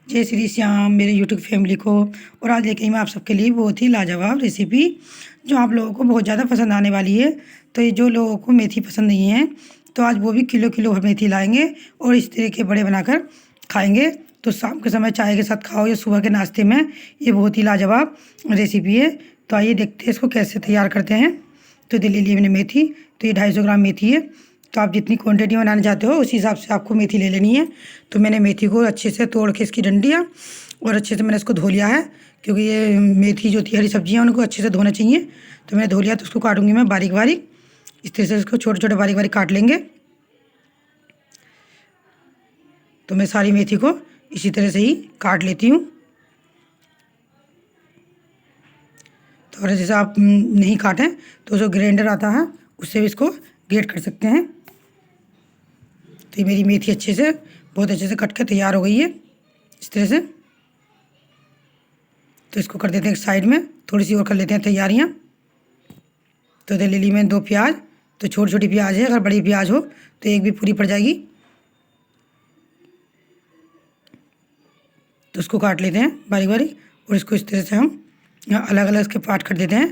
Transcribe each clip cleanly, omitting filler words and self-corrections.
जय श्री श्याम मेरे YouTube family को। और आज लेके आई मैं आप सबके लिए बहुत ही लाजवाब रेसिपी जो आप लोगों को बहुत ज़्यादा पसंद आने वाली है। तो ये जो लोगों को मेथी पसंद नहीं है तो आज वो भी किलो किलो मेथी लाएंगे और इस तरह के बड़े बनाकर खाएंगे। तो शाम के समय चाय के साथ खाओ या सुबह के नाश्ते में, ये बहुत ही लाजवाब रेसिपी है। तो आइए देखते हैं इसको कैसे तैयार करते हैं। तो ले ली मैंने मेथी, तो ये 250 ग्राम मेथी है। तो आप जितनी क्वांटिटी बनाना चाहते हो उसी हिसाब से आपको मेथी ले लेनी है। तो मैंने मेथी को अच्छे से तोड़ के इसकी डंडियाँ और अच्छे से मैंने इसको धो लिया है, क्योंकि ये मेथी जो थी हरी सब्जियाँ उनको अच्छे से धोना चाहिए। तो मैंने धो लिया, तो उसको काटूंगी मैं बारीक बारीक। इस तरह से इसको छोटे छोटे बारीक बारीक काट लेंगे। तो मैं सारी मेथी को इसी तरह से ही काट लेती हूँ। तो अगर जैसे आप नहीं काटें तो जो ग्राइंडर आता है उससे भी इसको ग्रेट कर सकते हैं। तो ये मेरी मेथी अच्छे से बहुत अच्छे से कट के तैयार हो गई है इस तरह से। तो इसको कर देते हैं साइड में, थोड़ी सी और कर लेते हैं तैयारियाँ। तो ले ली मैंने 2 प्याज। तो छोटी छोटी प्याज है, अगर बड़ी प्याज हो तो एक भी पूरी पड़ जाएगी। तो उसको काट लेते हैं बारीक बारीक और इसको इस तरह से हम अलग अलग इसके पार्ट कर देते हैं,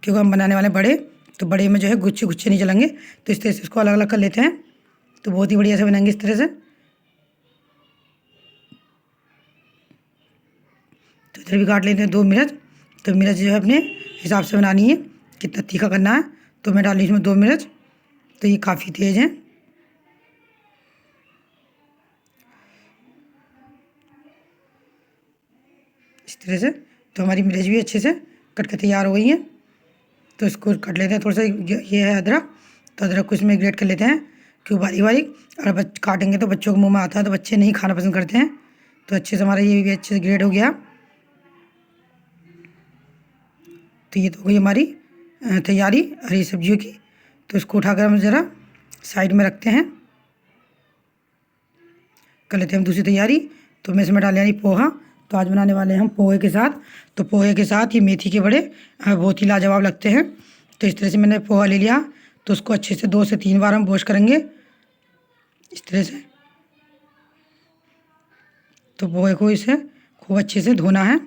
क्योंकि हम बनाने वाले बड़े, तो बड़े में जो है गुच्छे गुच्छे नहीं चलेंगे। तो इस तरह से इसको अलग अलग कर लेते हैं। तो बहुत ही बढ़िया से बनाएंगे इस तरह से। तो इधर भी काट लेते हैं 2 मिर्च। तो मिर्च जो है अपने हिसाब से बनानी है, कितना तीखा करना है। तो मैं डाली इसमें 2 मिर्च। तो ये काफ़ी तेज़ है। इस तरह से तो हमारी मिर्च भी अच्छे से कट के तैयार हो गई है। तो इसको कट लेते हैं थोड़ा सा। ये है अदरक, तो अदरक को इसमें ग्रेट कर लेते हैं, क्योंकि बारीक बारीक अगर काटेंगे तो बच्चों के मुंह में आता है, तो बच्चे नहीं खाना पसंद करते हैं। तो अच्छे से हमारा ये भी अच्छे से ग्रेट हो गया। तो ये तो हो गई हमारी तैयारी हरी सब्जियों की। तो इसको उठाकर हम ज़रा साइड में रखते हैं, कर लेते हैं हम दूसरी तैयारी। तो मैं इसमें डाल यानी पोहा। तो आज बनाने वाले हैं हम पोहे के साथ। तो पोहे के साथ ये मेथी के बड़े बहुत ही लाजवाब लगते हैं। तो इस तरह से मैंने पोहा ले लिया। तो उसको अच्छे से 2 से 3 बार हम वॉश करेंगे इस तरह से। तो पोहे को इसे खूब अच्छे से धोना है।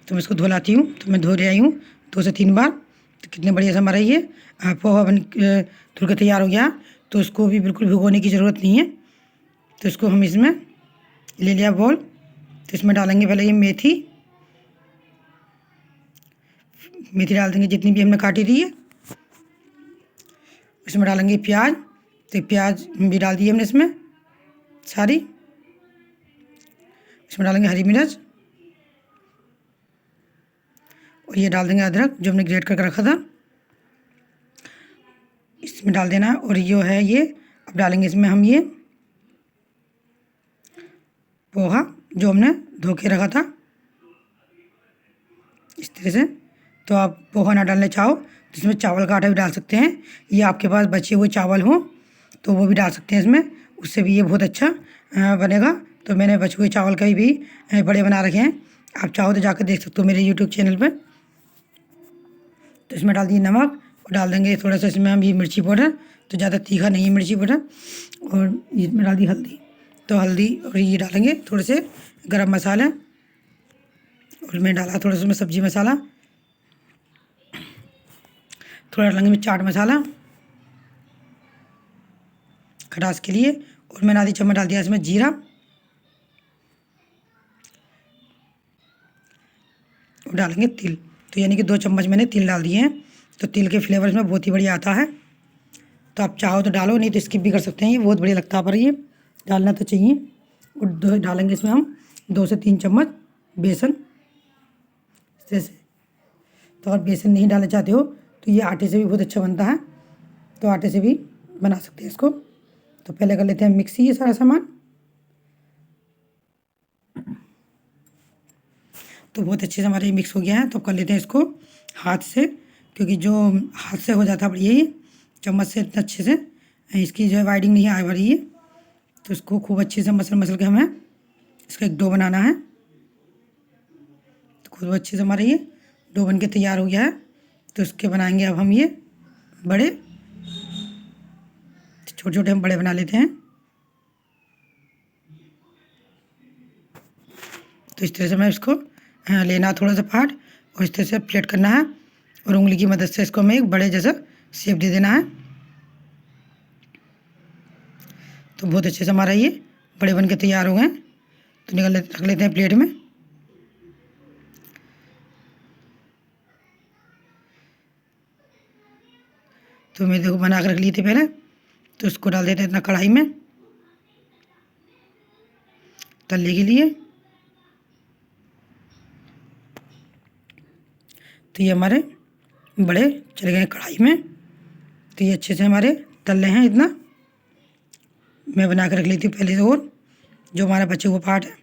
तो मैं इसको धो लाती हूँ। तो मैं धो ले आई हूँ 2 से 3 बार। तो कितने बढ़िया से हमारा ये पोहा बन धुल के तैयार हो गया। तो उसको भी बिल्कुल भिगोने की ज़रूरत नहीं है। तो इसको हम इसमें ले लिया बॉल। तो इसमें डालेंगे पहले ये मेथी। मेथी डाल देंगे जितनी भी हमने काटी थी है। इसमें डालेंगे प्याज। तो प्याज भी डाल दिए हमने इसमें सारी। इसमें डालेंगे हरी मिर्च और ये डाल देंगे अदरक जो हमने ग्रेट करके रखा था, इसमें डाल देना है। और ये है ये अब डालेंगे इसमें हम ये पोहा जो हमने धो के रखा था इस तरह से। तो आप पोहा ना डालना चाहो तो इसमें चावल का आटा भी डाल सकते हैं, या आपके पास बचे हुए चावल हों तो वो भी डाल सकते हैं इसमें, उससे भी ये बहुत अच्छा बनेगा। तो मैंने बचे हुए चावल का भी बड़े बना रखे हैं, आप चाहो तो जाकर देख सकते हो मेरे यूट्यूब चैनल पर। तो इसमें डाल दिए नमक और डाल देंगे थोड़ा सा इसमें हम ये मिर्ची पाउडर, तो ज़्यादा तीखा नहीं है मिर्ची पाउडर। और इसमें डाल दी हल्दी। तो हल्दी और ये डालेंगे थोड़े से गरम मसाला, और मैं डाला थोड़ा सा उसमें सब्जी मसाला, थोड़ा डालेंगे में चाट मसाला खटास के लिए। और मैंने आधी चम्मच डाल दिया इसमें जीरा, और डालेंगे तिल। तो यानी कि 2 चम्मच मैंने तिल डाल दिए हैं। तो तिल के फ्लेवर इसमें बहुत ही बढ़िया आता है। तो आप चाहो तो डालो, नहीं तो स्किप भी कर सकते हैं, ये बहुत बढ़िया लगता है, पर ये डालना तो चाहिए। और डालेंगे इसमें हम 2 से 3 चम्मच बेसन इस तरह से। तो अगर बेसन नहीं डालना चाहते हो तो ये आटे से भी बहुत अच्छा बनता है, तो आटे से भी बना सकते हैं इसको। तो पहले कर लेते हैं मिक्सी ये सारा सामान। तो बहुत अच्छे से हमारा ये मिक्स हो गया है। तो कर लेते हैं इसको हाथ से, क्योंकि जो हाथ से हो जाता है ये चम्मच से इतना अच्छे से इसकी जो है वाइडिंग नहीं आ रही है। तो इसको खूब अच्छे से मसल मसल के हमें इसका एक डो बनाना है। तो खूब अच्छे से हमारा ये डो बन के तैयार हो गया है। तो इसके बनाएंगे अब हम ये बड़े, छोटे छोटे हम बड़े बना लेते हैं। तो इस तरह से मैं इसको लेना थोड़ा सा पार्ट और इस तरह से प्लेट करना है और उंगली की मदद से इसको हमें एक बड़े जैसा शेप दे देना है। तो बहुत अच्छे से हमारा ये बड़े बन के तैयार हो गए हैं। तो रख लेते हैं प्लेट में। तो मैं देखो बना कर रख ली थी पहले, तो इसको डाल देते हैं इतना कढ़ाई में तलने के लिए। तो ये हमारे बड़े चले गए कढ़ाई में। तो ये अच्छे से हमारे तल रहे हैं। इतना मैं बना कर रख ली थी पहले से, और जो हमारा बचे हुआ पार्ट है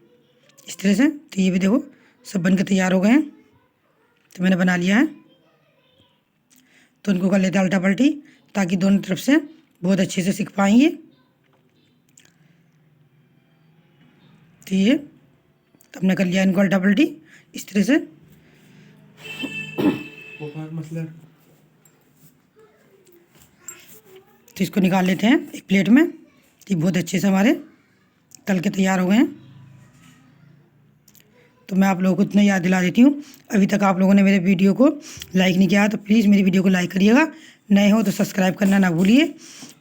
इस तरह से। तो ये भी देखो सब बन के तैयार हो गए हैं। तो मैंने बना लिया है। तो उनको कर लेते हैं उल्टा पलटी, ताकि दोनों तरफ से बहुत अच्छे से सीख पाएंगे। तो ये तो हमने कर लिया इनको उल्टा पलटी इस तरह से। तो इसको निकाल लेते हैं एक प्लेट में। तो बहुत अच्छे से हमारे तल के तैयार हो गए हैं। तो मैं आप लोगों को इतना याद दिला देती हूँ, अभी तक आप लोगों ने मेरे वीडियो को लाइक नहीं किया तो प्लीज़ मेरी वीडियो को लाइक करिएगा। नए हो तो सब्सक्राइब करना ना भूलिए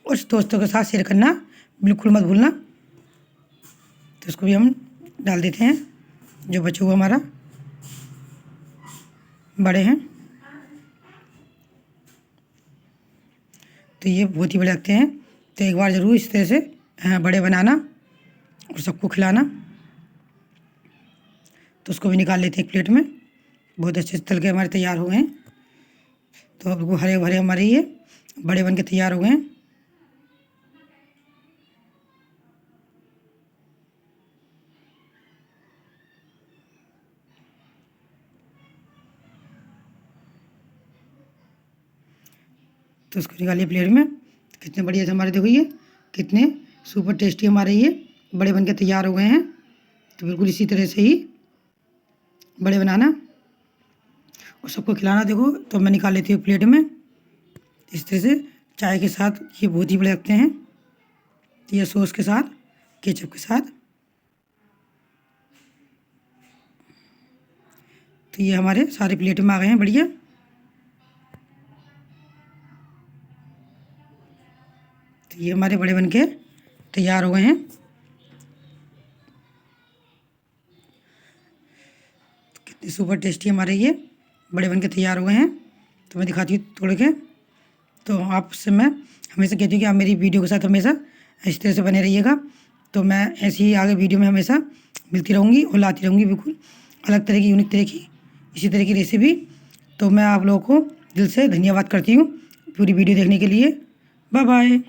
और दोस्तों के साथ शेयर करना बिल्कुल मत भूलना। तो इसको भी हम डाल देते हैं जो बचा हुआ हमारा बड़े हैं। तो ये बहुत ही बड़े लगते हैं। तो एक बार ज़रूर इस तरह से बड़े बनाना और सबको खिलाना। तो उसको भी निकाल लेते हैं एक प्लेट में। बहुत अच्छे से तल के हमारे तैयार हो गए हैं। तो अब हरे भरे हमारे ये बड़े बन के तैयार हो गए हैं। तो उसको निकालिए प्लेट में। कितने बढ़िया से हमारे देखो ये कितने सुपर टेस्टी हमारे ये बड़े बन के तैयार हो गए हैं। तो बिल्कुल इसी तरह से ही बड़े बनाना और सबको खिलाना। देखो तो मैं निकाल लेती हूँ प्लेट में इस तरह से। चाय के साथ ये बहुत ही बड़े लगते हैं। तो ये सॉस के साथ, केचप के साथ। तो ये हमारे सारे प्लेट में आ गए हैं बढ़िया। तो ये हमारे बड़े बन के तैयार हो गए हैं। कितने सुपर टेस्टी हमारे ये बड़े बन के तैयार हो गए हैं। तो मैं दिखाती हूँ तोड़ के। तो आपसे मैं हमेशा कहती हूँ कि आप मेरी वीडियो के साथ हमेशा इस तरह से बने रहिएगा। तो मैं ऐसी ही आगे वीडियो में हमेशा मिलती रहूँगी और लाती रहूँगी बिल्कुल अलग तरह की, यूनिक तरह की, इसी तरह की रेसिपी। तो मैं आप लोगों को दिल से धन्यवाद करती हूँ पूरी वीडियो देखने के लिए। Bye bye.